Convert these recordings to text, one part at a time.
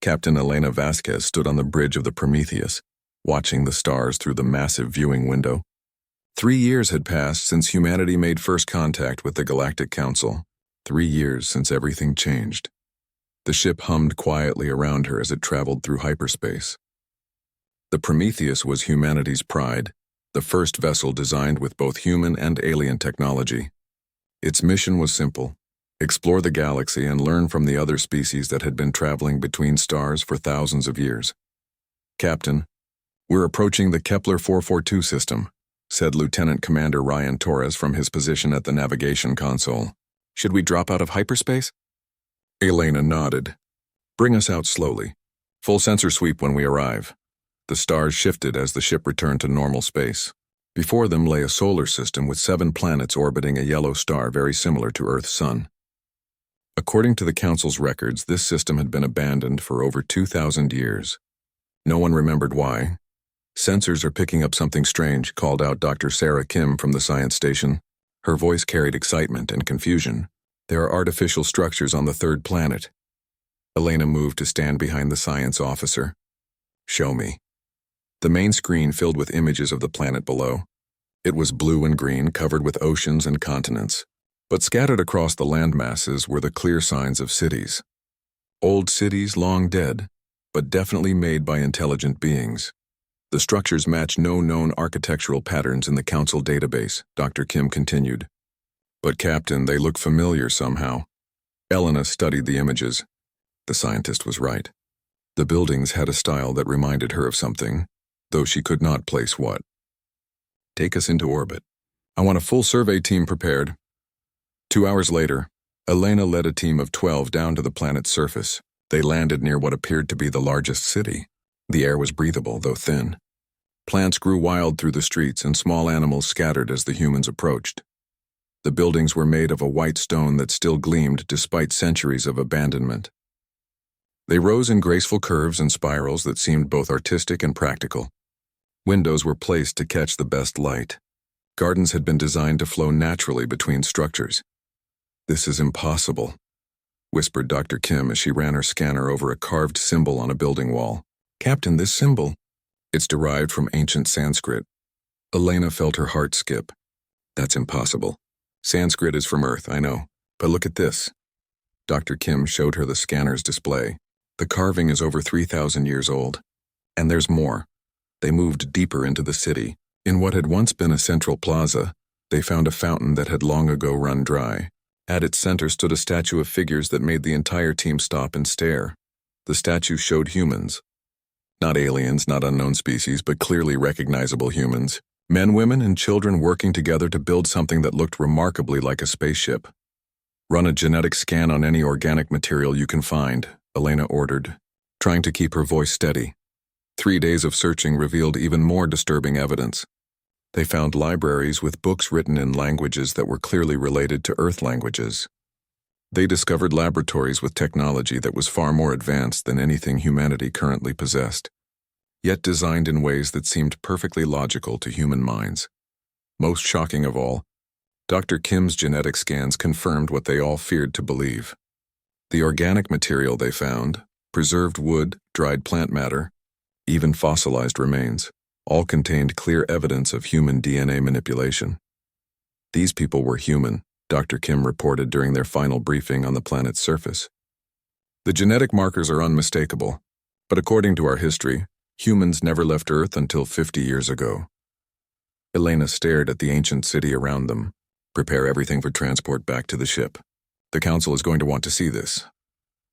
Captain Elena Vasquez stood on the bridge of the Prometheus, watching the stars through the massive viewing window. 3 years had passed since humanity made first contact with the Galactic Council. 3 years since everything changed. The ship hummed quietly around her as it traveled through hyperspace. The Prometheus was humanity's pride, the first vessel designed with both human and alien technology. Its mission was simple: explore the galaxy and learn from the other species that had been traveling between stars for thousands of years. "Captain, we're approaching the Kepler 442 system," said Lieutenant Commander Ryan Torres from his position at the navigation console. "Should we drop out of hyperspace?" Elena nodded. "Bring us out slowly. Full sensor sweep when we arrive." The stars shifted as the ship returned to normal space. Before them lay a solar system with 7 planets orbiting a yellow star very similar to Earth's sun. According to the Council's records, this system had been abandoned for over 2,000 years. No one remembered why. "Sensors are picking up something strange," called out Dr. Sarah Kim from the science station. Her voice carried excitement and confusion. "There are artificial structures on the 3rd planet." Elena moved to stand behind the science officer. "Show me." The main screen filled with images of the planet below. It was blue and green, covered with oceans and continents. But scattered across the land masses were the clear signs of cities. Old cities long dead, but definitely made by intelligent beings. The structures match no known architectural patterns in the Council database, Dr. Kim continued. "But Captain, they look familiar somehow." Elena studied the images. The scientist was right. The buildings had a style that reminded her of something, though she could not place what. "Take us into orbit. I want a full survey team prepared." 2 hours later, Elena led a team of 12 down to the planet's surface. They landed near what appeared to be the largest city. The air was breathable, though thin. Plants grew wild through the streets, and small animals scattered as the humans approached. The buildings were made of a white stone that still gleamed despite centuries of abandonment. They rose in graceful curves and spirals that seemed both artistic and practical. Windows were placed to catch the best light. Gardens had been designed to flow naturally between structures. "This is impossible," whispered Dr. Kim as she ran her scanner over a carved symbol on a building wall. "Captain, this symbol—" "It's derived from ancient Sanskrit." Elena felt her heart skip. "That's impossible. Sanskrit is from Earth, I know. But look at this." Dr. Kim showed her the scanner's display. "The carving is over 3,000 years old. And there's more." They moved deeper into the city. In what had once been a central plaza, they found a fountain that had long ago run dry. At its center stood a statue of figures that made the entire team stop and stare. The statue showed humans. Not aliens, not unknown species, but clearly recognizable humans. Men, women, and children working together to build something that looked remarkably like a spaceship. "Run a genetic scan on any organic material you can find," Elena ordered, trying to keep her voice steady. 3 days of searching revealed even more disturbing evidence. They found libraries with books written in languages that were clearly related to Earth languages. They discovered laboratories with technology that was far more advanced than anything humanity currently possessed, yet designed in ways that seemed perfectly logical to human minds. Most shocking of all, Dr. Kim's genetic scans confirmed what they all feared to believe. The organic material they found, preserved wood, dried plant matter, even fossilized remains, all contained clear evidence of human DNA manipulation. These people were human, Dr. Kim reported during their final briefing on the planet's surface. "The genetic markers are unmistakable, but according to our history, humans never left Earth until 50 years ago." Elena stared at the ancient city around them. "Prepare everything for transport back to the ship. The Council is going to want to see this."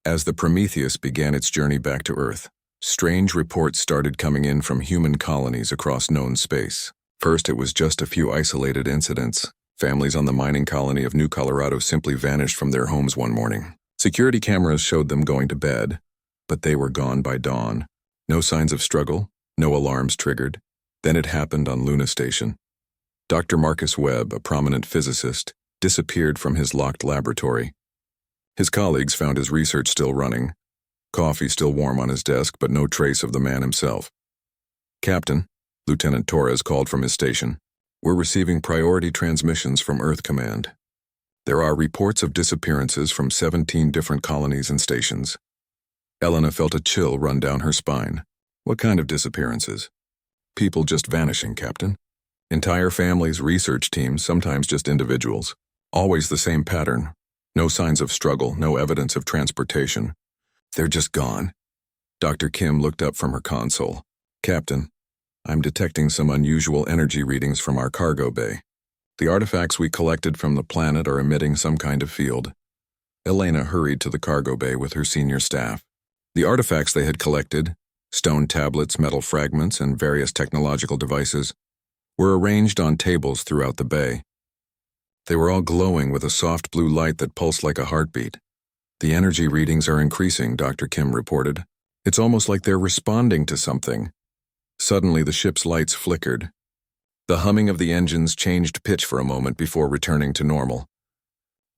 As the Prometheus began its journey back to Earth, strange reports started coming in from human colonies across known space. First, it was just a few isolated incidents. Families on the mining colony of New Colorado simply vanished from their homes one morning. Security cameras showed them going to bed, but they were gone by dawn. No signs of struggle, no alarms triggered. Then it happened on Luna Station. Dr. Marcus Webb, a prominent physicist, disappeared from his locked laboratory. His colleagues found his research still running, coffee still warm on his desk, but no trace of the man himself. "Captain," Lieutenant Torres called from his station, "we're receiving priority transmissions from Earth Command. There are reports of disappearances from 17 different colonies and stations. Elena felt a chill run down her spine. What kind of disappearances? People just vanishing, Captain. Entire families, research teams, sometimes just individuals. Always the same pattern. No signs of struggle, no evidence of transportation. They're just gone. Dr. Kim looked up from her console. Captain, I'm detecting some unusual energy readings from our cargo bay. The artifacts we collected from the planet are emitting some kind of field. Elena hurried to the cargo bay with her senior staff. The artifacts they had collected, stone tablets, metal fragments, and various technological devices, were arranged on tables throughout the bay. They were all glowing with a soft blue light that pulsed like a heartbeat. The energy readings are increasing, Dr. Kim reported. It's almost like they're responding to something. Suddenly, the ship's lights flickered. The humming of the engines changed pitch for a moment before returning to normal.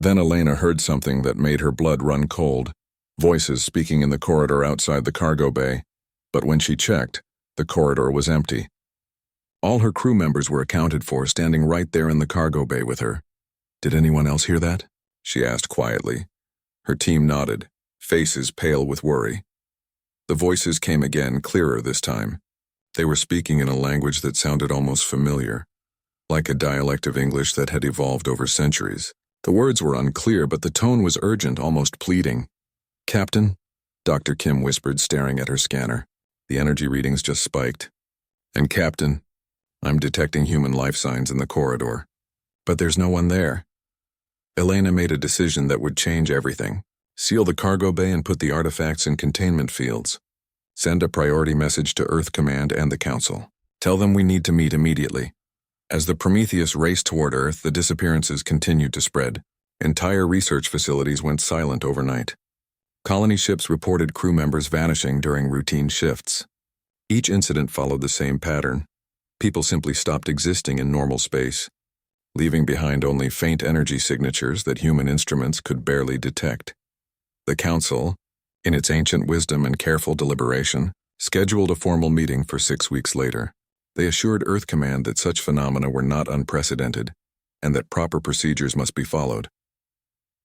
Then Elena heard something that made her blood run cold. Voices speaking in the corridor outside the cargo bay. But when she checked, the corridor was empty. All her crew members were accounted for, standing right there in the cargo bay with her. Did anyone else hear that? She asked quietly. Her team nodded, faces pale with worry. The voices came again, clearer this time. They were speaking in a language that sounded almost familiar, like a dialect of English that had evolved over centuries. The words were unclear, but the tone was urgent, almost pleading. Captain, Dr. Kim whispered, staring at her scanner. The energy readings just spiked. And Captain, I'm detecting human life signs in the corridor. But there's no one there. Elena made a decision that would change everything. Seal the cargo bay and put the artifacts in containment fields. Send a priority message to Earth Command and the Council. Tell them we need to meet immediately. As the Prometheus raced toward Earth, the disappearances continued to spread. Entire research facilities went silent overnight. Colony ships reported crew members vanishing during routine shifts. Each incident followed the same pattern. People simply stopped existing in normal space, leaving behind only faint energy signatures that human instruments could barely detect. The Council, in its ancient wisdom and careful deliberation, scheduled a formal meeting for 6 weeks later. They assured Earth Command that such phenomena were not unprecedented, and that proper procedures must be followed.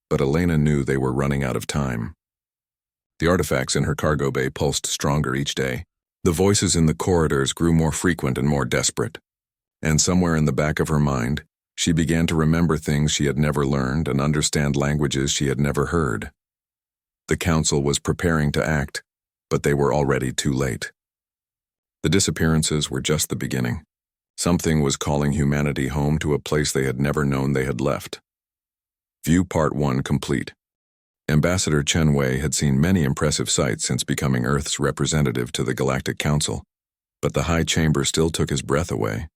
But Elena knew they were running out of time. The artifacts in her cargo bay pulsed stronger each day. The voices in the corridors grew more frequent and more desperate. And somewhere in the back of her mind, she began to remember things she had never learned and understand languages she had never heard. The Council was preparing to act, but they were already too late. The disappearances were just the beginning. Something was calling humanity home to a place they had never known they had left. View Part 1 complete. Ambassador Chen Wei had seen many impressive sights since becoming Earth's representative to the Galactic Council, but the High Chamber still took his breath away.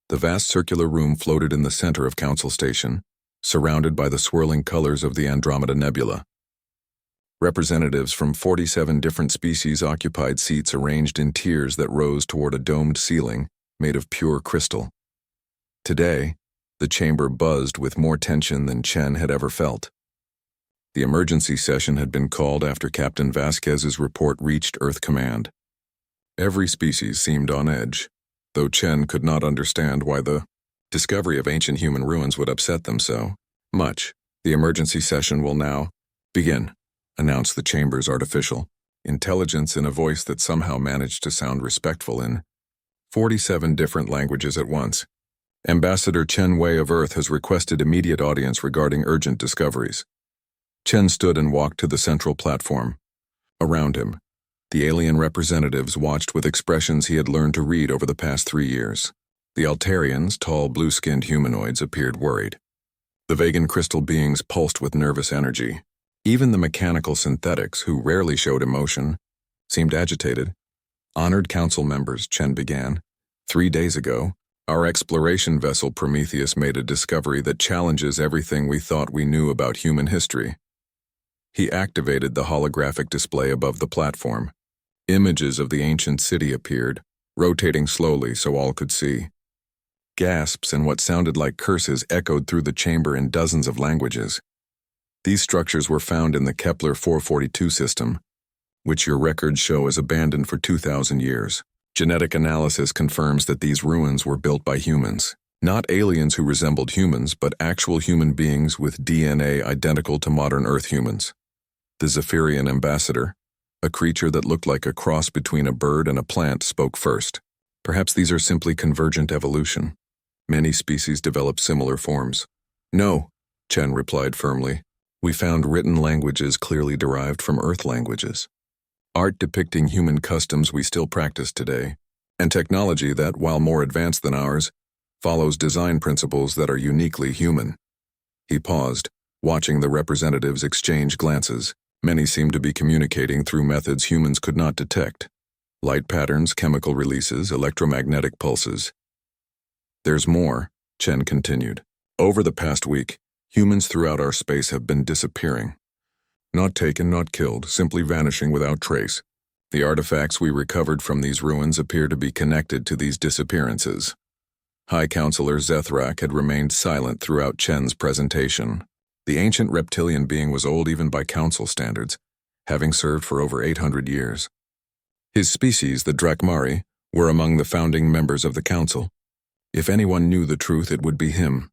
The vast circular room floated in the center of Council Station, surrounded by the swirling colors of the Andromeda Nebula. Representatives from 47 different species occupied seats arranged in tiers that rose toward a domed ceiling made of pure crystal. Today, the chamber buzzed with more tension than Chen had ever felt. The emergency session had been called after Captain Vasquez's report reached Earth Command. Every species seemed on edge, though Chen could not understand why the discovery of ancient human ruins would upset them so much. The emergency session will now begin, announced the chamber's artificial intelligence in a voice that somehow managed to sound respectful in 47 different languages at once. Ambassador Chen Wei of Earth has requested immediate audience regarding urgent discoveries. Chen stood and walked to the central platform. Around him, the alien representatives watched with expressions he had learned to read over the past 3 years. The Altarians, tall, blue-skinned humanoids, appeared worried. The Vegan crystal beings pulsed with nervous energy. Even the mechanical synthetics, who rarely showed emotion, seemed agitated. Honored council members, Chen began. 3 days ago, our exploration vessel Prometheus made a discovery that challenges everything we thought we knew about human history. He activated the holographic display above the platform. Images of the ancient city appeared, rotating slowly so all could see. Gasps and what sounded like curses echoed through the chamber in dozens of languages. These structures were found in the Kepler 442 system, which your records show as abandoned for 2,000 years. Genetic analysis confirms that these ruins were built by humans. Not aliens who resembled humans, but actual human beings with DNA identical to modern Earth humans. The Zephyrian ambassador, A creature that looked like a cross between a bird and a plant spoke first. Perhaps these are simply convergent evolution. Many species develop similar forms. No, Chen replied firmly. We found written languages clearly derived from Earth languages. Art depicting human customs we still practice today, and technology that, while more advanced than ours, follows design principles that are uniquely human. He paused, watching the representatives exchange glances. Many seemed to be communicating through methods humans could not detect. Light patterns, chemical releases, electromagnetic pulses. There's more, Chen continued. Over the past week, humans throughout our space have been disappearing. Not taken, not killed, simply vanishing without trace. The artifacts we recovered from these ruins appear to be connected to these disappearances. High Counselor Zethrak had remained silent throughout Chen's presentation. The ancient reptilian being was old even by council standards, having served for over 800 years. His species, the Drakmari, were among the founding members of the council. If anyone knew the truth, it would be him.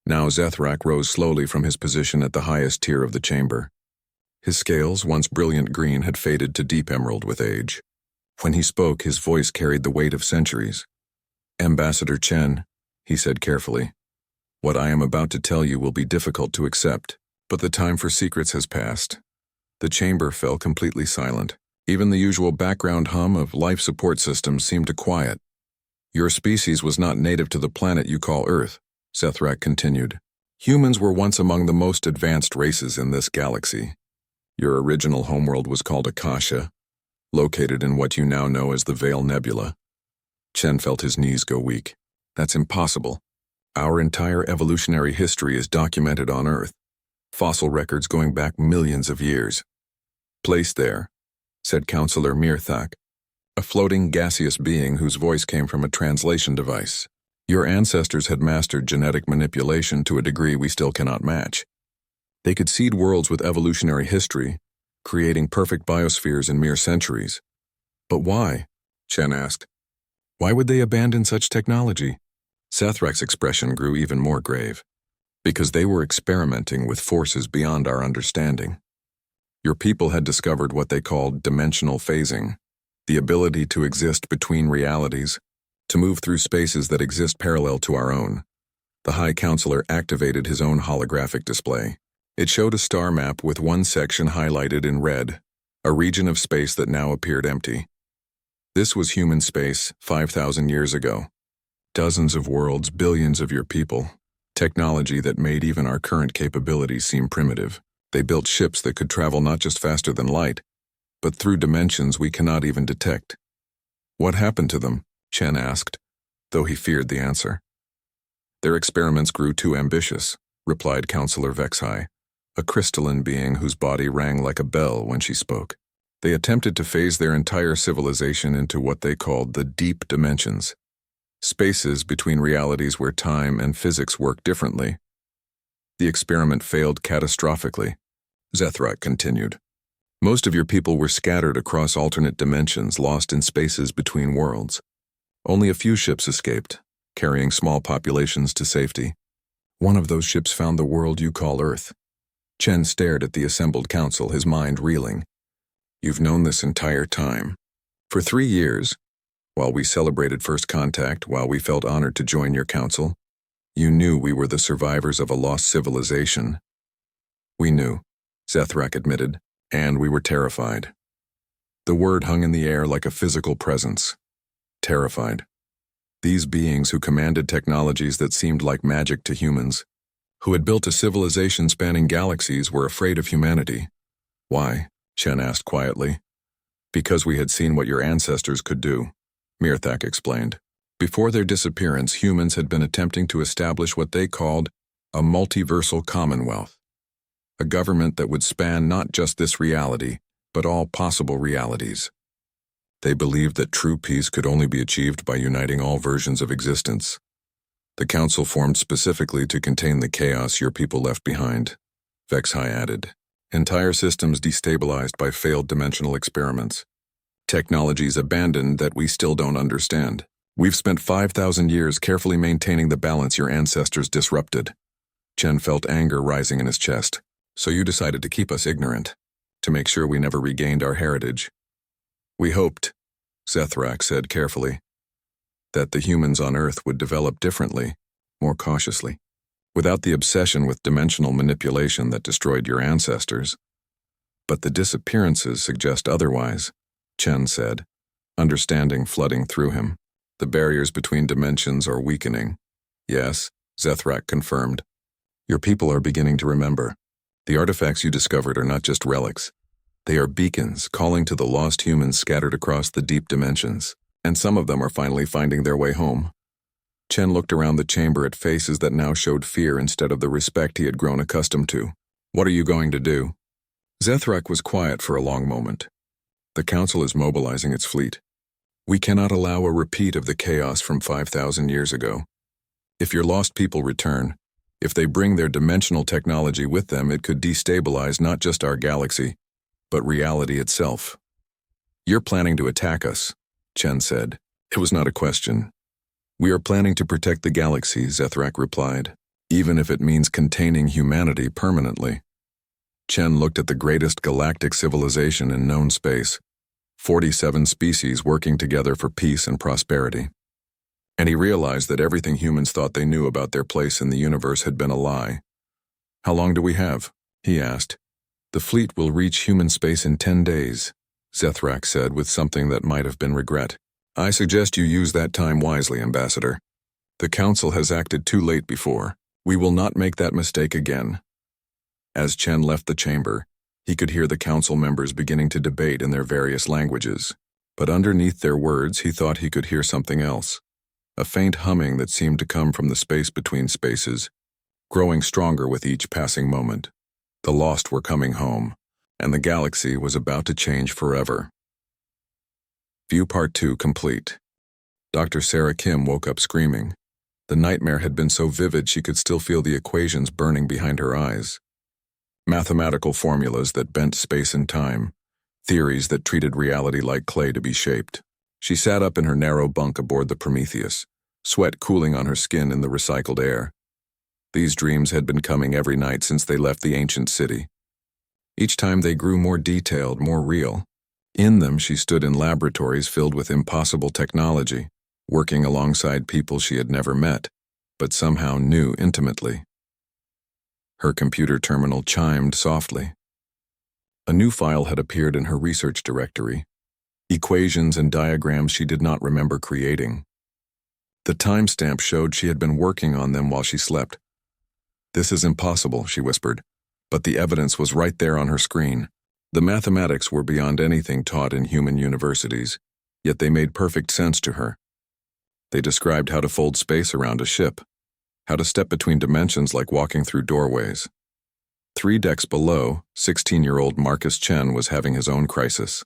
Now Zethrak rose slowly from his position at the highest tier of the chamber. His scales, once brilliant green, had faded to deep emerald with age. When he spoke, his voice carried the weight of centuries. Ambassador Chen, he said carefully, what I am about to tell you will be difficult to accept, but the time for secrets has passed. The chamber fell completely silent. Even the usual background hum of life support systems seemed to quiet. Your species was not native to the planet you call Earth, Zethrak continued. Humans were once among the most advanced races in this galaxy. Your original homeworld was called Akasha, located in what you now know as the Veil Nebula. Chen felt his knees go weak. That's impossible. Our entire evolutionary history is documented on Earth, fossil records going back millions of years. Placed there, said Counselor Mirthak, a floating gaseous being whose voice came from a translation device. Your ancestors had mastered genetic manipulation to a degree we still cannot match. They could seed worlds with evolutionary history, creating perfect biospheres in mere centuries. But why? Chen asked. Why would they abandon such technology? Zethrak's expression grew even more grave. Because they were experimenting with forces beyond our understanding. Your people had discovered what they called dimensional phasing, the ability to exist between realities, to move through spaces that exist parallel to our own. The High Counselor activated his own holographic display. It showed a star map with one section highlighted in red, a region of space that now appeared empty. This was human space 5,000 years ago. Dozens of worlds, billions of your people. Technology that made even our current capabilities seem primitive. They built ships that could travel not just faster than light, but through dimensions we cannot even detect. What happened to them? Chen asked, though he feared the answer. Their experiments grew too ambitious, replied Counselor Vexhai, a crystalline being whose body rang like a bell when she spoke. They attempted to phase their entire civilization into what they called the deep dimensions. Spaces between realities where time and physics work differently. The experiment failed catastrophically, Zethrak continued. Most of your people were scattered across alternate dimensions, lost in spaces between worlds. Only a few ships escaped, carrying small populations to safety. One of those ships found the world you call Earth. Chen stared at the assembled council, his mind reeling. You've known this entire time. For 3 years, while we celebrated first contact, while we felt honored to join your council, you knew we were the survivors of a lost civilization. We knew, Zethrak admitted, and we were terrified. The word hung in the air like a physical presence. Terrified. These beings who commanded technologies that seemed like magic to humans, who had built a civilization spanning galaxies, were afraid of humanity. Why? Chen asked quietly. Because we had seen what your ancestors could do, Mirthak explained. Before their disappearance, humans had been attempting to establish what they called a multiversal commonwealth, a government that would span not just this reality, but all possible realities. They believed that true peace could only be achieved by uniting all versions of existence. The council formed specifically to contain the chaos your people left behind, Vexhai added. Entire systems destabilized by failed dimensional experiments. Technologies abandoned that we still don't understand. We've spent 5,000 years carefully maintaining the balance your ancestors disrupted. Chen felt anger rising in his chest. So you decided to keep us ignorant, to make sure we never regained our heritage. We hoped, Zethrak said carefully, that the humans on Earth would develop differently, more cautiously, without the obsession with dimensional manipulation that destroyed your ancestors. But the disappearances suggest otherwise, Chen said, understanding flooding through him. The barriers between dimensions are weakening. Yes, Zethrak confirmed. Your people are beginning to remember. The artifacts you discovered are not just relics. They are beacons calling to the lost humans scattered across the deep dimensions, and some of them are finally finding their way home. Chen looked around the chamber at faces that now showed fear instead of the respect he had grown accustomed to. What are you going to do? Zethrak was quiet for a long moment. The Council is mobilizing its fleet. We cannot allow a repeat of the chaos from 5,000 years ago. If your lost people return, if they bring their dimensional technology with them, it could destabilize not just our galaxy, but reality itself. You're planning to attack us, Chen said. It was not a question. We are planning to protect the galaxy, Zethrak replied, even if it means containing humanity permanently. Chen looked at the greatest galactic civilization in known space, 47 species working together for peace and prosperity. And he realized that everything humans thought they knew about their place in the universe had been a lie. How long do we have? He asked. The fleet will reach human space in 10 days, Zethrak said with something that might have been regret. I suggest you use that time wisely, Ambassador. The Council has acted too late before. We will not make that mistake again. As Chen left the chamber, he could hear the Council members beginning to debate in their various languages. But underneath their words, he thought he could hear something else. A faint humming that seemed to come from the space between spaces, growing stronger with each passing moment. The lost were coming home, and the galaxy was about to change forever. View Part 2 complete. Dr. Sarah Kim woke up screaming. The nightmare had been so vivid she could still feel the equations burning behind her eyes. Mathematical formulas that bent space and time, theories that treated reality like clay to be shaped. She sat up in her narrow bunk aboard the Prometheus, sweat cooling on her skin in the recycled air. These dreams had been coming every night since they left the ancient city. Each time they grew more detailed, more real. In them she stood in laboratories filled with impossible technology, working alongside people she had never met, but somehow knew intimately. Her computer terminal chimed softly. A new file had appeared in her research directory, equations and diagrams she did not remember creating. The timestamp showed she had been working on them while she slept. This is impossible, she whispered, but the evidence was right there on her screen. The mathematics were beyond anything taught in human universities, yet they made perfect sense to her. They described how to fold space around a ship, how to step between dimensions like walking through doorways. 3 decks below, 16-year-old Marcus Chen was having his own crisis.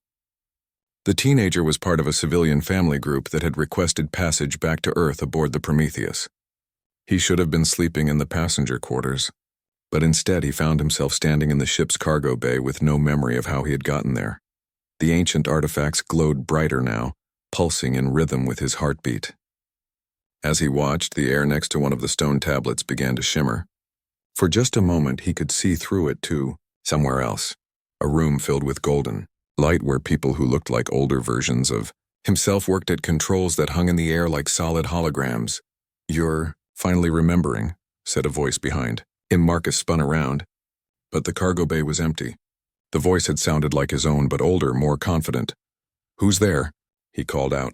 The teenager was part of a civilian family group that had requested passage back to Earth aboard the Prometheus. He should have been sleeping in the passenger quarters, but instead he found himself standing in the ship's cargo bay with no memory of how he had gotten there. The ancient artifacts glowed brighter now, pulsing in rhythm with his heartbeat. As he watched, the air next to one of the stone tablets began to shimmer. For just a moment he could see through it to somewhere else, a room filled with golden light where people who looked like older versions of himself worked at controls that hung in the air like solid holograms. You're finally remembering, said a voice behind him. Marcus spun around, but the cargo bay was empty. The voice had sounded like his own, but older, more confident. Who's there? He called out.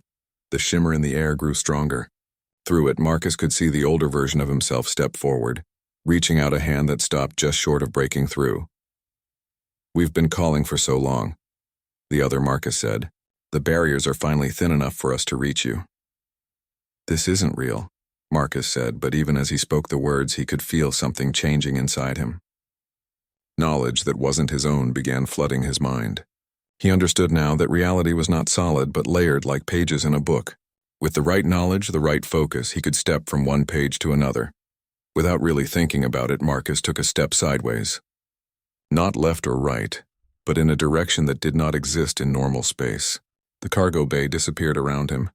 The shimmer in the air grew stronger. Through it, Marcus could see the older version of himself step forward, reaching out a hand that stopped just short of breaking through. We've been calling for so long, the other Marcus said. The barriers are finally thin enough for us to reach you. This isn't real, Marcus said, but even as he spoke the words, he could feel something changing inside him. Knowledge that wasn't his own began flooding his mind. He understood now that reality was not solid but layered like pages in a book. With the right knowledge, the right focus, he could step from one page to another. Without really thinking about it, Marcus took a step sideways. Not left or right, but in a direction that did not exist in normal space. The cargo bay disappeared around him,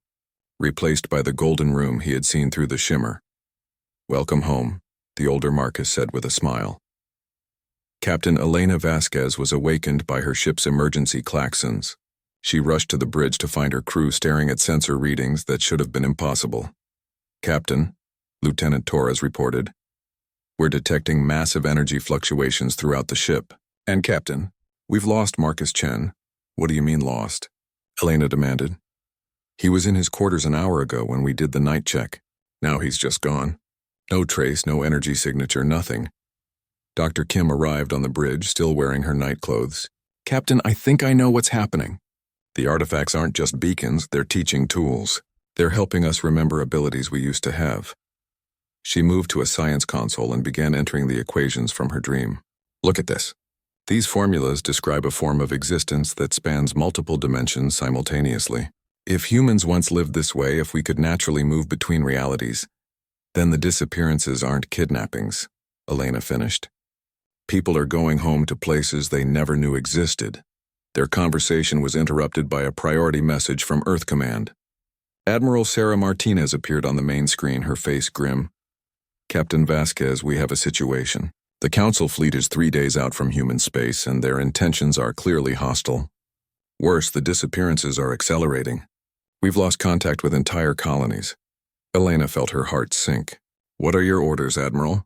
replaced by the golden room he had seen through the shimmer. Welcome home, the older Marcus said with a smile. Captain Elena Vasquez was awakened by her ship's emergency klaxons. She rushed to the bridge to find her crew staring at sensor readings that should have been impossible. "Captain," Lieutenant Torres reported, "we're detecting massive energy fluctuations throughout the ship. And Captain, we've lost Marcus Chen." "What do you mean lost?" Elena demanded. "He was in his quarters an hour ago when we did the night check. Now he's just gone. No trace, no energy signature, nothing." Dr. Kim arrived on the bridge, still wearing her night clothes. "Captain, I think I know what's happening." "The artifacts aren't just beacons, they're teaching tools. They're helping us remember abilities we used to have." She moved to a science console and began entering the equations from her dream. "Look at this. These formulas describe a form of existence that spans multiple dimensions simultaneously. If humans once lived this way, if we could naturally move between realities, then the disappearances aren't kidnappings," Elena finished. "People are going home to places they never knew existed." Their conversation was interrupted by a priority message from Earth Command. Admiral Sarah Martinez appeared on the main screen, her face grim. "Captain Vasquez, we have a situation. The Council fleet is 3 days out from human space, and their intentions are clearly hostile. Worse, the disappearances are accelerating. We've lost contact with entire colonies." Elena felt her heart sink. "What are your orders, Admiral?"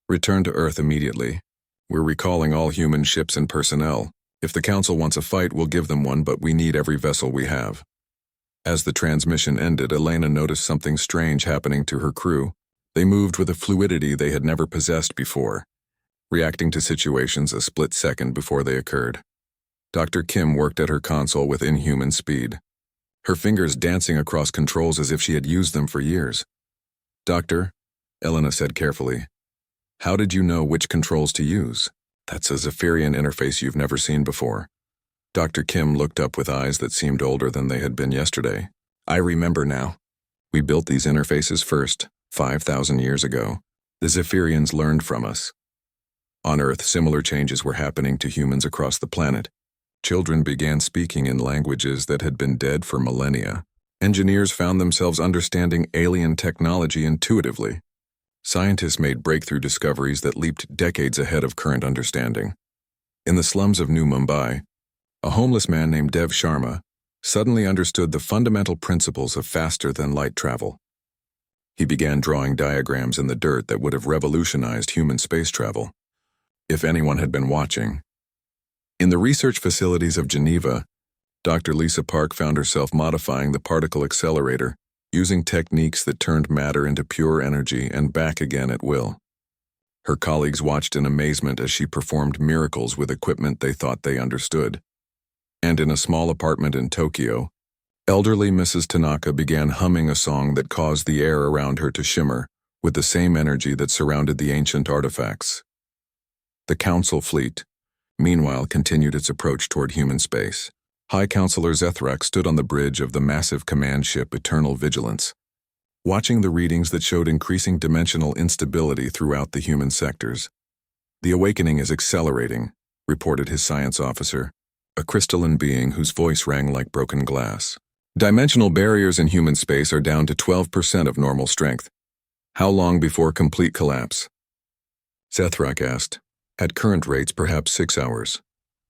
"Return to Earth immediately. We're recalling all human ships and personnel. If the Council wants a fight, we'll give them one, but we need every vessel we have." As the transmission ended, Elena noticed something strange happening to her crew. They moved with a fluidity they had never possessed before, reacting to situations a split second before they occurred. Dr. Kim worked at her console with inhuman speed, her fingers dancing across controls as if she had used them for years. "Doctor," Elena said carefully, "how did you know which controls to use? That's a Zephyrian interface you've never seen before." Dr. Kim looked up with eyes that seemed older than they had been yesterday. "I remember now. We built these interfaces first, 5,000 years ago. The Zephyrians learned from us. On Earth, similar changes were happening to humans across the planet. Children began speaking in languages that had been dead for millennia. Engineers found themselves understanding alien technology intuitively. Scientists made breakthrough discoveries that leaped decades ahead of current understanding. In the slums of New Mumbai, a homeless man named Dev Sharma suddenly understood the fundamental principles of faster-than-light travel. He began drawing diagrams in the dirt that would have revolutionized human space travel, if anyone had been watching. In the research facilities of Geneva, Dr. Lisa Park found herself modifying the particle accelerator, using techniques that turned matter into pure energy and back again at will. Her colleagues watched in amazement as she performed miracles with equipment they thought they understood. And in a small apartment in Tokyo, elderly Mrs. Tanaka began humming a song that caused the air around her to shimmer with the same energy that surrounded the ancient artifacts. The Council fleet, meanwhile, continued its approach toward human space. High Counselor Zethrak stood on the bridge of the massive command ship Eternal Vigilance, watching the readings that showed increasing dimensional instability throughout the human sectors. "The awakening is accelerating," reported his science officer, a crystalline being whose voice rang like broken glass. "Dimensional barriers in human space are down to 12% of normal strength. How long before complete collapse?" Zethrak asked. "At current rates, perhaps 6 hours."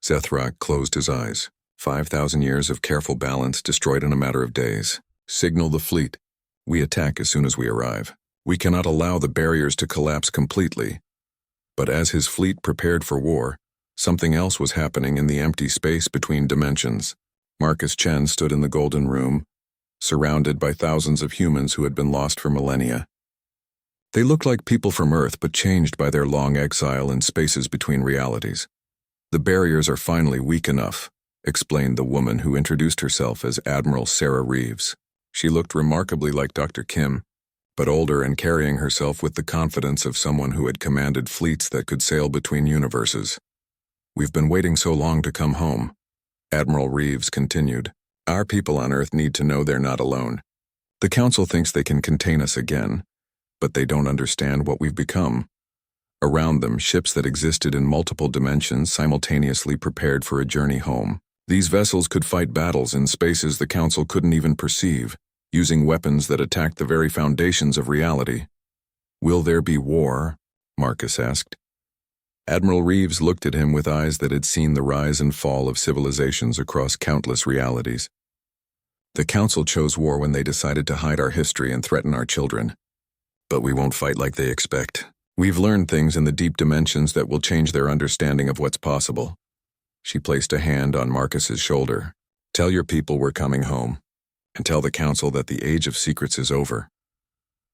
Zethrak closed his eyes. 5,000 years of careful balance destroyed in a matter of days. "Signal the fleet. We attack as soon as we arrive. We cannot allow the barriers to collapse completely." But as his fleet prepared for war, something else was happening in the empty space between dimensions. Marcus Chen stood in the Golden Room, surrounded by thousands of humans who had been lost for millennia. They looked like people from Earth, but changed by their long exile in spaces between realities. "The barriers are finally weak enough," explained the woman who introduced herself as Admiral Sarah Reeves. She looked remarkably like Dr. Kim, but older and carrying herself with the confidence of someone who had commanded fleets that could sail between universes. "We've been waiting so long to come home," Admiral Reeves continued. "Our people on Earth need to know they're not alone. The Council thinks they can contain us again, but they don't understand what we've become." Around them, ships that existed in multiple dimensions simultaneously prepared for a journey home. These vessels could fight battles in spaces the Council couldn't even perceive, using weapons that attacked the very foundations of reality. "Will there be war?" Marcus asked. Admiral Reeves looked at him with eyes that had seen the rise and fall of civilizations across countless realities. The Council chose war when they decided to hide our history and threaten our children. But we won't fight like they expect. We've learned things in the deep dimensions that will change their understanding of what's possible. She placed a hand on Marcus's shoulder. Tell your people we're coming home, and tell the Council that the Age of Secrets is over.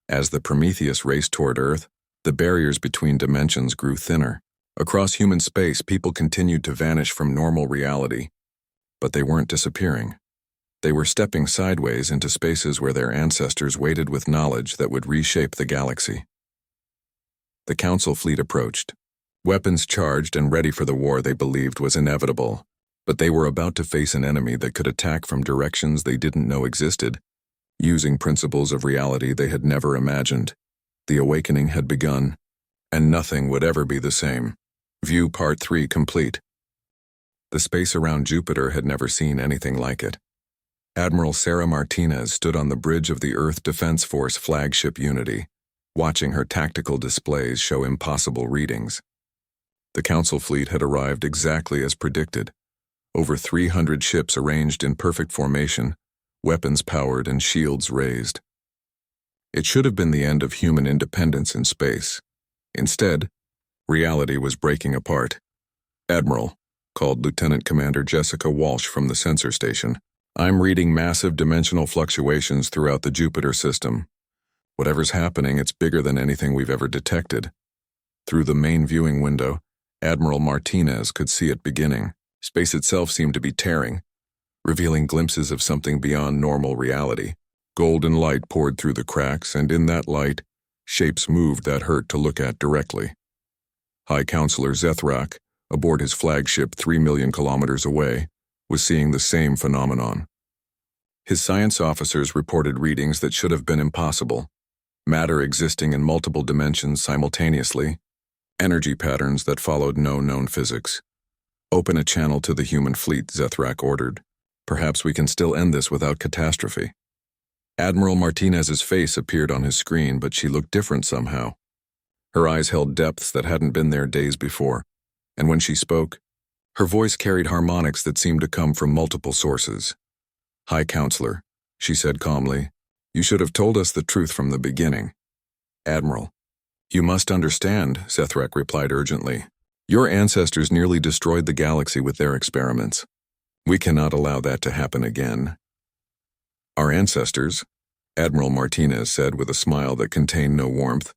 As the Prometheus raced toward Earth, the barriers between dimensions grew thinner. Across human space, people continued to vanish from normal reality, but they weren't disappearing. They were stepping sideways into spaces where their ancestors waited with knowledge that would reshape the galaxy. The Council fleet approached. Weapons charged and ready for the war they believed was inevitable, but they were about to face an enemy that could attack from directions they didn't know existed, using principles of reality they had never imagined. The awakening had begun, and nothing would ever be the same. View Part 3 complete. The space around Jupiter had never seen anything like it. Admiral Sarah Martinez stood on the bridge of the Earth Defense Force flagship Unity, watching her tactical displays show impossible readings. The Council fleet had arrived exactly as predicted. Over 300 ships arranged in perfect formation, weapons powered and shields raised. It should have been the end of human independence in space. Instead, reality was breaking apart. "Admiral," called Lieutenant Commander Jessica Walsh from the sensor station, "I'm reading massive dimensional fluctuations throughout the Jupiter system. Whatever's happening, it's bigger than anything we've ever detected." Through the main viewing window, Admiral Martinez could see it beginning. Space itself seemed to be tearing, revealing glimpses of something beyond normal reality. Golden light poured through the cracks, and in that light, shapes moved that hurt to look at directly. High Counselor Zethrak, aboard his flagship 3 million kilometers away, was seeing the same phenomenon. His science officers reported readings that should have been impossible. Matter existing in multiple dimensions simultaneously, energy patterns that followed no known physics. "Open a channel to the human fleet," Zethrak ordered. "Perhaps we can still end this without catastrophe." Admiral Martinez's face appeared on his screen, but she looked different somehow. Her eyes held depths that hadn't been there days before, and when she spoke, her voice carried harmonics that seemed to come from multiple sources. "High Counselor," she said calmly, "you should have told us the truth from the beginning." "Admiral, you must understand," Zethrak replied urgently. "Your ancestors nearly destroyed the galaxy with their experiments. We cannot allow that to happen again." "Our ancestors," Admiral Martinez said with a smile that contained no warmth,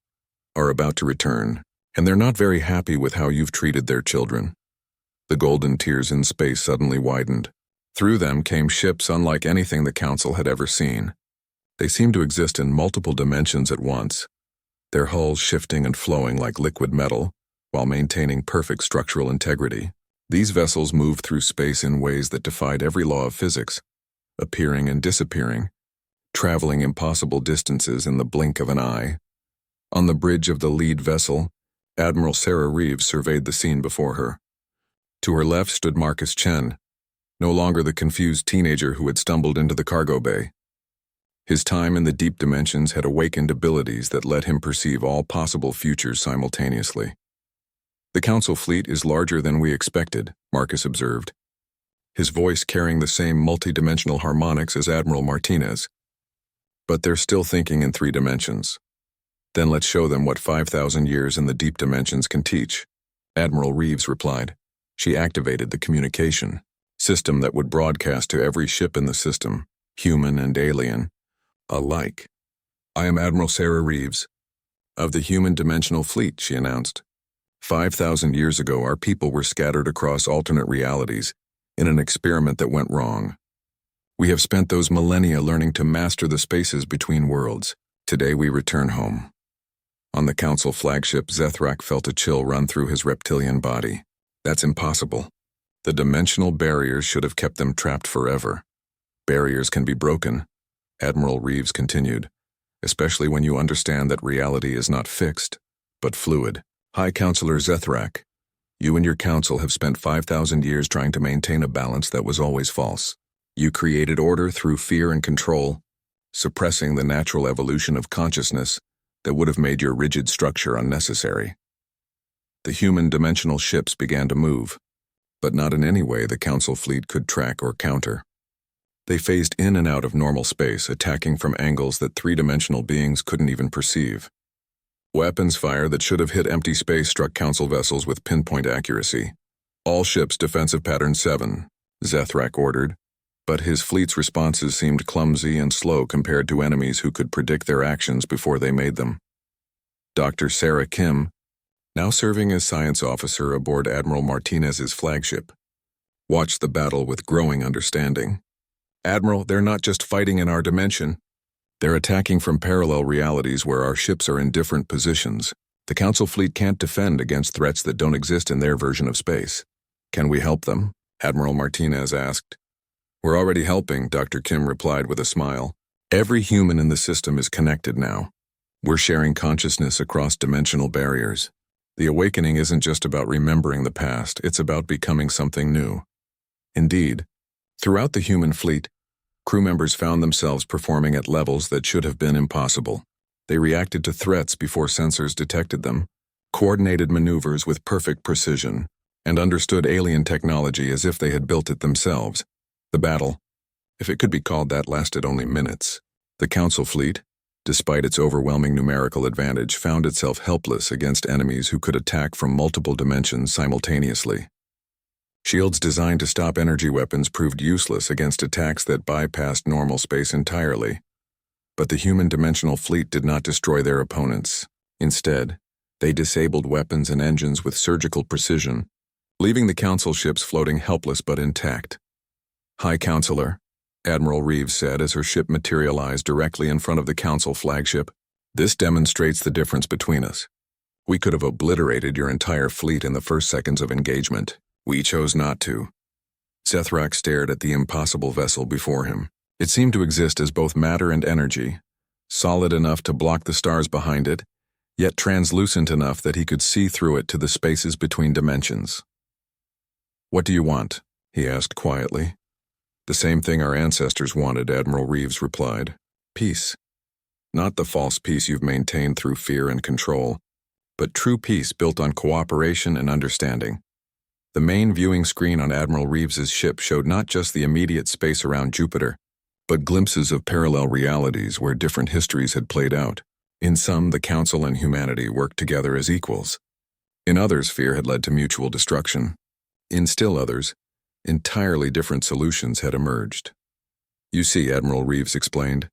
"are about to return, and they're not very happy with how you've treated their children." The golden tears in space suddenly widened. Through them came ships unlike anything the Council had ever seen. They seemed to exist in multiple dimensions at once, their hulls shifting and flowing like liquid metal, while maintaining perfect structural integrity. These vessels moved through space in ways that defied every law of physics, appearing and disappearing, traveling impossible distances in the blink of an eye. On the bridge of the lead vessel, Admiral Sarah Reeves surveyed the scene before her. To her left stood Marcus Chen, no longer the confused teenager who had stumbled into the cargo bay. His time in the deep dimensions had awakened abilities that let him perceive all possible futures simultaneously. "The Council fleet is larger than we expected," Marcus observed, his voice carrying the same multidimensional harmonics as Admiral Martinez. "But they're still thinking in 3 dimensions. Then let's show them what 5,000 years in the deep dimensions can teach," Admiral Reeves replied. She activated the communication system that would broadcast to every ship in the system, human and alien, alike. "I am Admiral Sarah Reeves, of the Human Dimensional Fleet," she announced. 5,000 years ago, our people were scattered across alternate realities in an experiment that went wrong. We have spent those millennia learning to master the spaces between worlds. Today we return home." On the Council flagship, Zethrak felt a chill run through his reptilian body. "That's impossible. The dimensional barriers should have kept them trapped forever." "Barriers can be broken," Admiral Reeves continued, "especially when you understand that reality is not fixed, but fluid. High Counselor Zethrak, you and your council have spent 5,000 years trying to maintain a balance that was always false. You created order through fear and control, suppressing the natural evolution of consciousness that would have made your rigid structure unnecessary. The human dimensional ships began to move, but not in any way the Council fleet could track or counter. They phased in and out of normal space, attacking from angles that three-dimensional beings couldn't even perceive. Weapons fire that should have hit empty space struck Council vessels with pinpoint accuracy. All ships defensive pattern 7, Zethrak ordered, but his fleet's responses seemed clumsy and slow compared to enemies who could predict their actions before they made them. Dr. Sarah Kim, now serving as science officer aboard Admiral Martinez's flagship, watched the battle with growing understanding. "Admiral, they're not just fighting in our dimension. They're attacking from parallel realities where our ships are in different positions. The Council fleet can't defend against threats that don't exist in their version of space. Can we help them?" Admiral Martinez asked. "We're already helping," Dr. Kim replied with a smile. "Every human in the system is connected now. We're sharing consciousness across dimensional barriers. The awakening isn't just about remembering the past, it's about becoming something new." Indeed, throughout the human fleet, crew members found themselves performing at levels that should have been impossible. They reacted to threats before sensors detected them, coordinated maneuvers with perfect precision, and understood alien technology as if they had built it themselves. The battle, if it could be called that, lasted only minutes. The Council fleet, despite its overwhelming numerical advantage, found itself helpless against enemies who could attack from multiple dimensions simultaneously. Shields designed to stop energy weapons proved useless against attacks that bypassed normal space entirely. But the human dimensional fleet did not destroy their opponents. Instead, they disabled weapons and engines with surgical precision, leaving the Council ships floating helpless but intact. "High Counselor," Admiral Reeves said as her ship materialized directly in front of the Council flagship, "this demonstrates the difference between us. We could have obliterated your entire fleet in the first seconds of engagement. We chose not to." Zethrak stared at the impossible vessel before him. It seemed to exist as both matter and energy, solid enough to block the stars behind it, yet translucent enough that he could see through it to the spaces between dimensions. "What do you want?" he asked quietly. "The same thing our ancestors wanted," Admiral Reeves replied. "Peace. Not the false peace you've maintained through fear and control, but true peace built on cooperation and understanding." The main viewing screen on Admiral Reeves's ship showed not just the immediate space around Jupiter, but glimpses of parallel realities where different histories had played out. In some, the Council and humanity worked together as equals. In others, fear had led to mutual destruction. In still others, entirely different solutions had emerged. "You see," Admiral Reeves explained,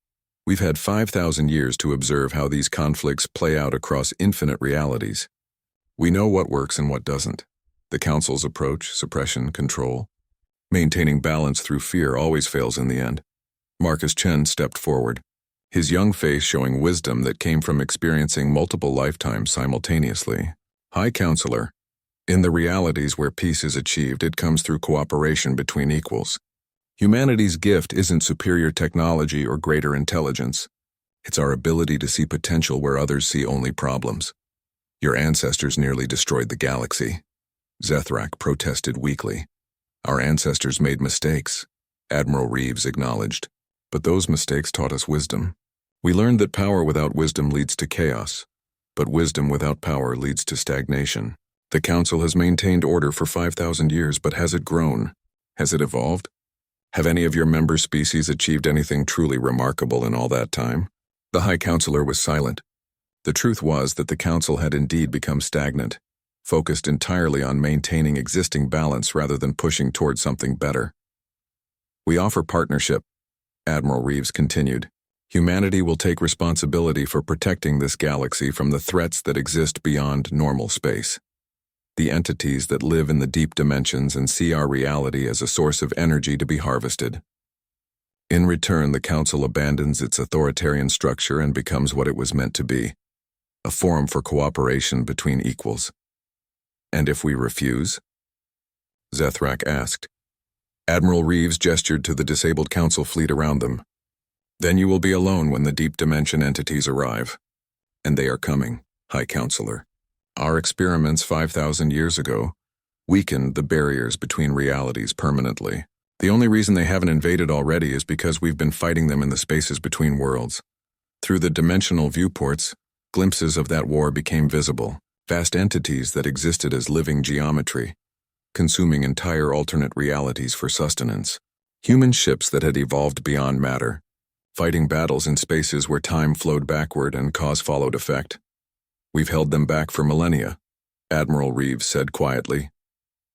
"we've had 5,000 years to observe how these conflicts play out across infinite realities. We know what works and what doesn't. The Council's approach, suppression, control. Maintaining balance through fear always fails in the end." Marcus Chen stepped forward, his young face showing wisdom that came from experiencing multiple lifetimes simultaneously. "High Counselor, in the realities where peace is achieved, it comes through cooperation between equals. Humanity's gift isn't superior technology or greater intelligence. It's our ability to see potential where others see only problems. Your ancestors nearly destroyed the galaxy." Zethrak protested weakly. "Our ancestors made mistakes," Admiral Reeves acknowledged, "but those mistakes taught us wisdom. We learned that power without wisdom leads to chaos, but wisdom without power leads to stagnation. The Council has maintained order for 5,000 years, but has it grown? Has it evolved? Have any of your member species achieved anything truly remarkable in all that time?" The High Counselor was silent. The truth was that the Council had indeed become stagnant, focused entirely on maintaining existing balance rather than pushing toward something better. "We offer partnership," Admiral Reeves continued. "Humanity will take responsibility for protecting this galaxy from the threats that exist beyond normal space. The entities that live in the deep dimensions and see our reality as a source of energy to be harvested. In return, the Council abandons its authoritarian structure and becomes what it was meant to be, a forum for cooperation between equals." "And if we refuse?" Zethrak asked. Admiral Reeves gestured to the disabled Council fleet around them. "Then you will be alone when the deep dimension entities arrive. And they are coming, High Counselor. Our experiments 5,000 years ago weakened the barriers between realities permanently. The only reason they haven't invaded already is because we've been fighting them in the spaces between worlds. Through the dimensional viewports, glimpses of that war became visible. vast entities that existed as living geometry, consuming entire alternate realities for sustenance. Human ships that had evolved beyond matter, fighting battles in spaces where time flowed backward and cause followed effect. We've held them back for millennia, Admiral Reeves said quietly.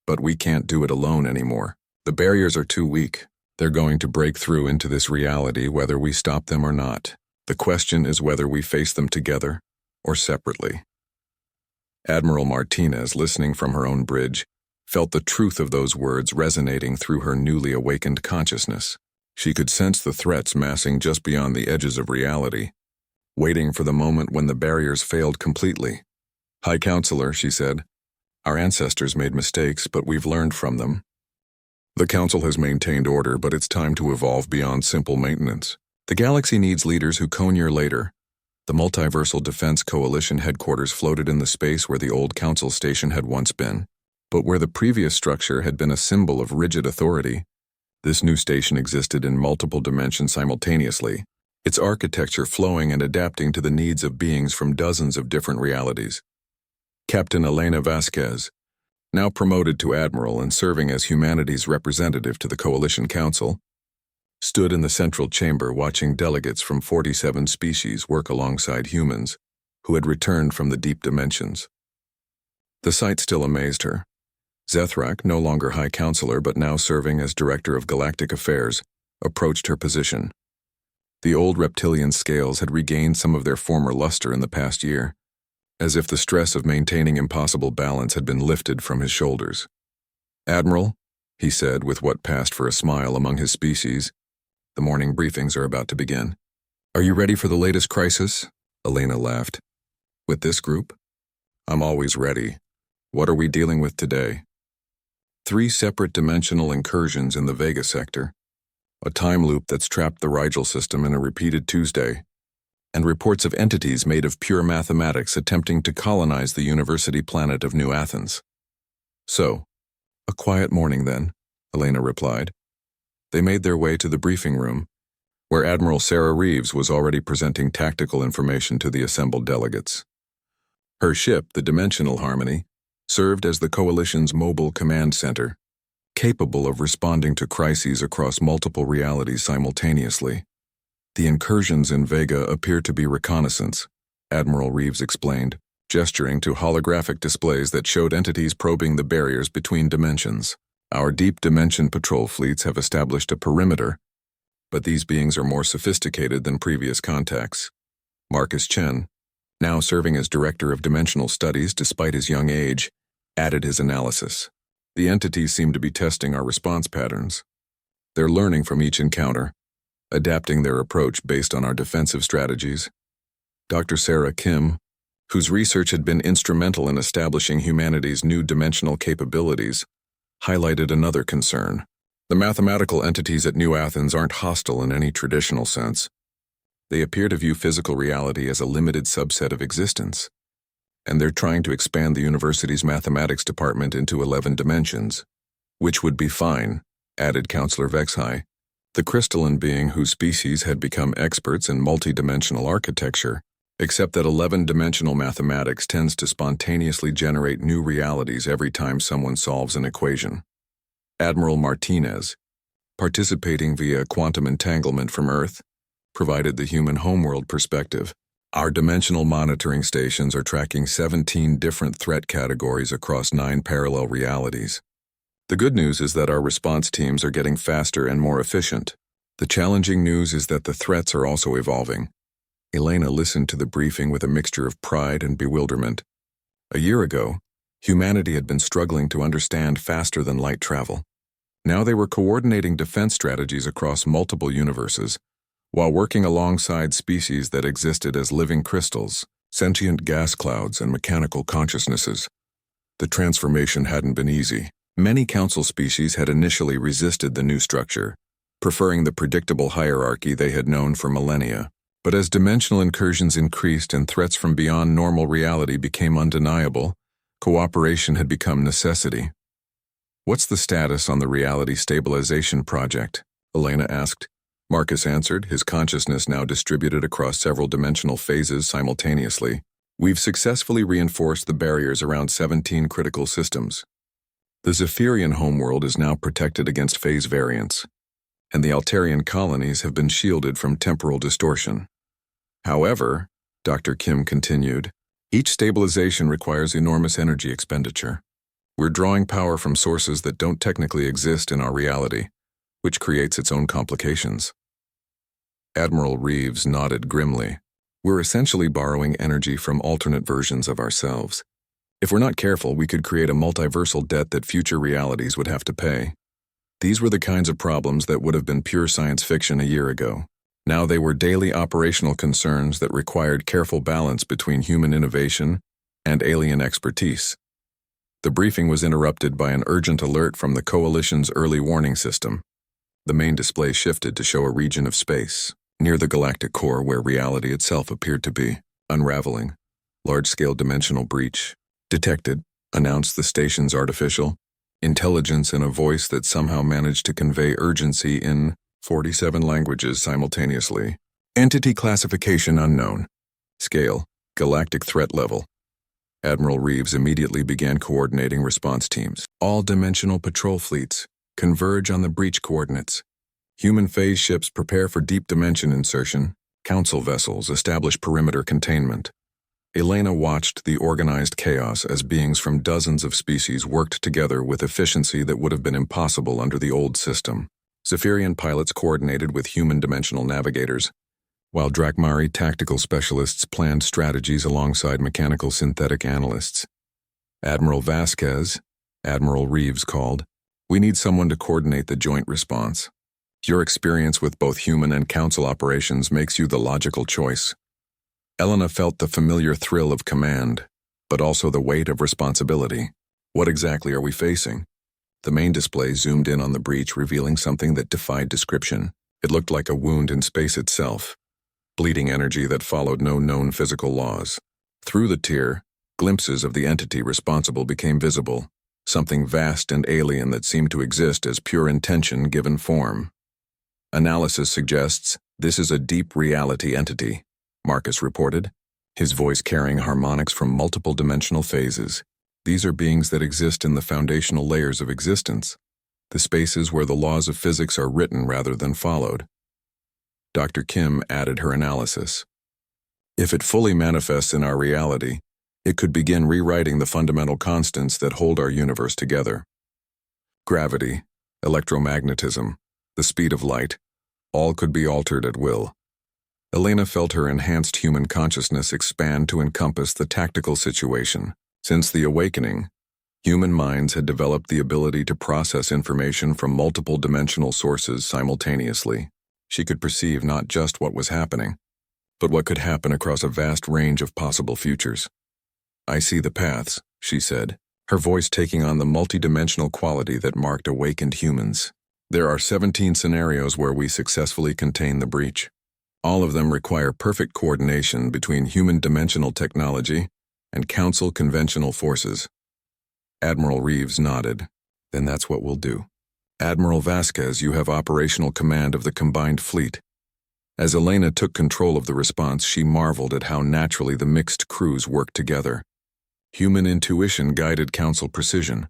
But we can't do it alone anymore. The barriers are too weak. They're going to break through into this reality whether we stop them or not. The question is whether we face them together or separately. Admiral Martinez, listening from her own bridge, felt the truth of those words resonating through her newly awakened consciousness. She could sense the threats massing just beyond the edges of reality, waiting for the moment when the barriers failed completely. "High Counselor," she said, "our ancestors made mistakes, but we've learned from them. The Council has maintained order, but it's time to evolve beyond simple maintenance. The galaxy needs leaders who conure later." The Multiversal Defense Coalition headquarters floated in the space where the old Council station had once been. But where the previous structure had been a symbol of rigid authority, this new station existed in multiple dimensions simultaneously, its architecture flowing and adapting to the needs of beings from dozens of different realities. Captain Elena Vasquez, now promoted to Admiral and serving as humanity's representative to the Coalition Council, stood in the central chamber watching delegates from 47 species work alongside humans who had returned from the deep dimensions. The sight still amazed her. Zethrak, no longer High Counselor but now serving as Director of Galactic Affairs, approached her position. The old reptilian scales had regained some of their former luster in the past year, as if the stress of maintaining impossible balance had been lifted from his shoulders. "Admiral," he said with what passed for a smile among his species, "the morning briefings are about to begin." "Are you ready for the latest crisis?" Elena laughed. "With this group? I'm always ready. What are we dealing with today?" 3 separate dimensional incursions in the Vega sector, a time loop that's trapped the Rigel system in a repeated Tuesday, and reports of entities made of pure mathematics attempting to colonize the university planet of New Athens. "So, a quiet morning then," Elena replied. They made their way to the briefing room, where Admiral Sarah Reeves was already presenting tactical information to the assembled delegates. Her ship, the Dimensional Harmony, served as the Coalition's mobile command center, capable of responding to crises across multiple realities simultaneously. "The incursions in Vega appear to be reconnaissance," Admiral Reeves explained, gesturing to holographic displays that showed entities probing the barriers between dimensions. "Our deep dimension patrol fleets have established a perimeter, but these beings are more sophisticated than previous contacts." Marcus Chen, now serving as Director of Dimensional Studies despite his young age, added his analysis. "The entities seem to be testing our response patterns. They're learning from each encounter, adapting their approach based on our defensive strategies." Dr. Sarah Kim, whose research had been instrumental in establishing humanity's new dimensional capabilities, highlighted another concern. "The mathematical entities at New Athens aren't hostile in any traditional sense. They appear to view physical reality as a limited subset of existence, and they're trying to expand the university's mathematics department into 11 dimensions, which would be fine," added Counselor Vexhai, the crystalline being whose species had become experts in multidimensional architecture, except that 11-dimensional mathematics tends to spontaneously generate new realities every time someone solves an equation. Admiral Martinez, participating via quantum entanglement from Earth, provided the human homeworld perspective. "Our dimensional monitoring stations are tracking 17 different threat categories across 9 parallel realities. The good news is that our response teams are getting faster and more efficient. The challenging news is that the threats are also evolving." Elena listened to the briefing with a mixture of pride and bewilderment. A year ago, humanity had been struggling to understand faster-than-light travel. Now they were coordinating defense strategies across multiple universes, while working alongside species that existed as living crystals, sentient gas clouds, and mechanical consciousnesses. The transformation hadn't been easy. Many council species had initially resisted the new structure, preferring the predictable hierarchy they had known for millennia. But as dimensional incursions increased and threats from beyond normal reality became undeniable, cooperation had become necessity. "What's the status on the reality stabilization project?" Elena asked. Marcus answered, his consciousness now distributed across several dimensional phases simultaneously. We've successfully reinforced the barriers around 17 critical systems. The Zephyrian homeworld is now protected against phase variants, and the Altarian colonies have been shielded from temporal distortion. However, Dr. Kim continued, each stabilization requires enormous energy expenditure. We're drawing power from sources that don't technically exist in our reality, which creates its own complications. Admiral Reeves nodded grimly. We're essentially borrowing energy from alternate versions of ourselves. If we're not careful, we could create a multiversal debt that future realities would have to pay. These were the kinds of problems that would have been pure science fiction a year ago. Now they were daily operational concerns that required careful balance between human innovation and alien expertise. The briefing was interrupted by an urgent alert from the Coalition's early warning system. The main display shifted to show a region of space, near the galactic core where reality itself appeared to be, unraveling. Large-scale dimensional breach. Detected, announced the station's artificial intelligence in a voice that somehow managed to convey urgency in 47 languages simultaneously. Entity classification unknown. Scale, galactic threat level. Admiral Reeves immediately began coordinating response teams. All dimensional patrol fleets converge on the breach coordinates. Human phase ships prepare for deep dimension insertion. Council vessels establish perimeter containment. Elena watched the organized chaos as beings from dozens of species worked together with efficiency that would have been impossible under the old system. Zephyrian pilots coordinated with human dimensional navigators, while Drakmari tactical specialists planned strategies alongside mechanical synthetic analysts. Admiral Vasquez, Admiral Reeves called, we need someone to coordinate the joint response. Your experience with both human and council operations makes you the logical choice. Elena felt the familiar thrill of command, but also the weight of responsibility. What exactly are we facing? The main display zoomed in on the breach, revealing something that defied description. It looked like a wound in space itself, bleeding energy that followed no known physical laws. Through the tear, glimpses of the entity responsible became visible, something vast and alien that seemed to exist as pure intention given form. Analysis suggests this is a deep reality entity, Marcus reported, his voice carrying harmonics from multiple dimensional phases. These are beings that exist in the foundational layers of existence, the spaces where the laws of physics are written rather than followed. Dr. Kim added her analysis. If it fully manifests in our reality, it could begin rewriting the fundamental constants that hold our universe together. Gravity, electromagnetism, the speed of light, all could be altered at will. Elena felt her enhanced human consciousness expand to encompass the tactical situation. Since the awakening, human minds had developed the ability to process information from multiple dimensional sources simultaneously. She could perceive not just what was happening, but what could happen across a vast range of possible futures. I see the paths, she said, her voice taking on the multidimensional quality that marked awakened humans. There are 17 scenarios where we successfully contain the breach. All of them require perfect coordination between human dimensional technology and council conventional forces. Admiral Reeves nodded. Then that's what we'll do. Admiral Vasquez, you have operational command of the combined fleet. As Elena took control of the response, she marveled at how naturally the mixed crews worked together. Human intuition guided council precision,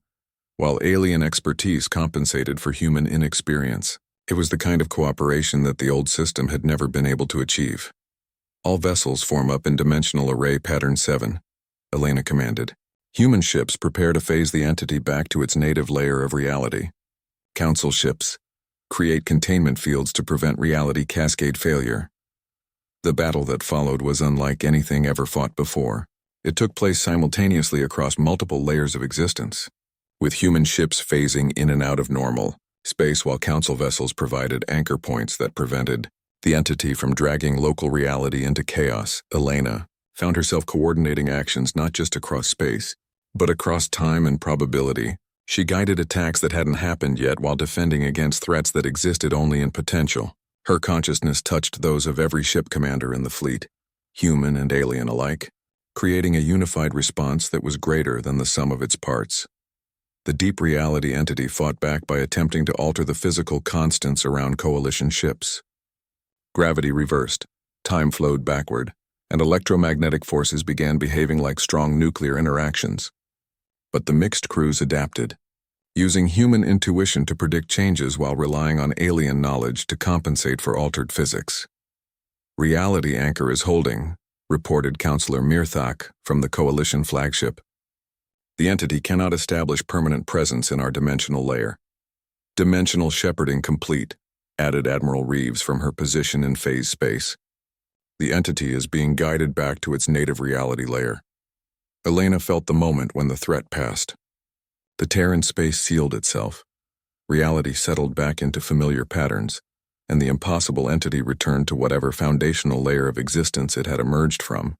while alien expertise compensated for human inexperience. It was the kind of cooperation that the old system had never been able to achieve. All vessels form up in dimensional array pattern 7, Elena commanded. Human ships prepare to phase the entity back to its native layer of reality. Council ships create containment fields to prevent reality cascade failure. The battle that followed was unlike anything ever fought before. It took place simultaneously across multiple layers of existence, with human ships phasing in and out of normal space while council vessels provided anchor points that prevented the entity from dragging local reality into chaos. Elena found herself coordinating actions not just across space, but across time and probability. She guided attacks that hadn't happened yet while defending against threats that existed only in potential. Her consciousness touched those of every ship commander in the fleet, human and alien alike, creating a unified response that was greater than the sum of its parts. The deep reality entity fought back by attempting to alter the physical constants around coalition ships. Gravity reversed, time flowed backward, and electromagnetic forces began behaving like strong nuclear interactions. But the mixed crews adapted, using human intuition to predict changes while relying on alien knowledge to compensate for altered physics. "Reality anchor is holding," reported Counselor Mirthak from the Coalition flagship. "The entity cannot establish permanent presence in our dimensional layer." "Dimensional shepherding complete," added Admiral Reeves from her position in phase space. "The entity is being guided back to its native reality layer." Elena felt the moment when the threat passed. The tear in space sealed itself. Reality settled back into familiar patterns, and the impossible entity returned to whatever foundational layer of existence it had emerged from.